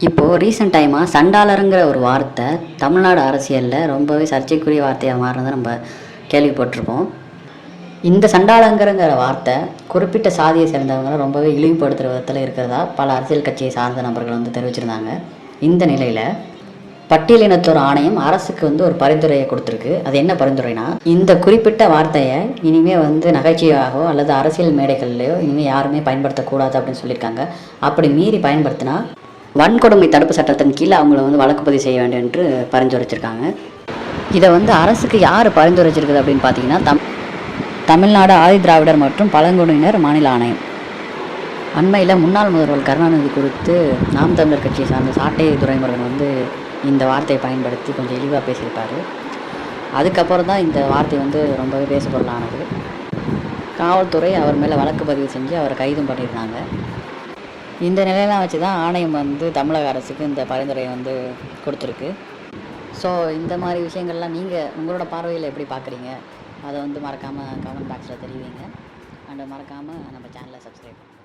இப்போது ரீசெண்ட் டைமாக சண்டாளருங்கிற ஒரு வார்த்தை தமிழ்நாடு அரசியலில் ரொம்பவே சர்ச்சைக்குரிய வார்த்தையாக மாறினதை நம்ம கேள்விப்பட்டிருப்போம். இந்த சண்டாளங்கிறங்கிற வார்த்தை குறிப்பிட்ட சாதியை சேர்ந்தவங்களை ரொம்பவே இழிவுபடுத்துகிற விதத்தில் இருக்கிறதா பல அரசியல் கட்சியை சார்ந்த நபர்கள் தெரிவிச்சிருந்தாங்க. இந்த நிலையில் பட்டியலினத்தோர் ஆணையம் அரசுக்கு ஒரு பரிந்துரையை கொடுத்துருக்கு. அது என்ன பரிந்துரைனா, இந்த குறிப்பிட்ட வார்த்தையை இனிமேல் நகைச்சுவையாகவோ அல்லது அரசியல் மேடைகள்லையோ இனிமேல் யாருமே பயன்படுத்தக்கூடாது அப்படின்னு சொல்லியிருக்காங்க. அப்படி மீறி பயன்படுத்தினா வன்கொடுமை தடுப்பு சட்டத்தின் கீழே அவங்கள வழக்கு பதிவு செய்ய வேண்டும் என்று பரிந்துரைச்சிருக்காங்க. இதை அரசுக்கு யார் பரிந்துரைச்சிருக்குது அப்படின்னு பார்த்தீங்கன்னா, தமிழ்நாடு ஆதி திராவிடர் மற்றும் பழங்குடியினர் மாநில ஆணையம். அண்மையில் முன்னாள் முதல்வர் கருணாநிதி குறித்து நாம் தமிழர் கட்சியை சார்ந்த சாட்டை துரைமுருகன் இந்த வார்த்தையை பயன்படுத்தி கொஞ்சம் இழிவாக பேசியிருப்பார். அதுக்கப்புறம் தான் இந்த வார்த்தை ரொம்பவே பேசுபொருளானது. காவல்துறை அவர் மேலே வழக்கு பதிவு செஞ்சு அவரை கைதும் பண்ணியிருந்தாங்க. இந்த நிலையெல்லாம் வச்சு தான் ஆணையம் தமிழக அரசுக்கு இந்த பரிந்துரையை கொடுத்துருக்கு. ஸோ இந்த மாதிரி விஷயங்கள்லாம் நீங்கள் உங்களோட பார்வையில் எப்படி பார்க்குறீங்க? அதை மறக்காமல் கமெண்ட் பாக்ஸில் தெரிவிங்க. அண்ட் மறக்காமல் நம்ம சேனலை சப்ஸ்கிரைப் பண்ணுங்கள்.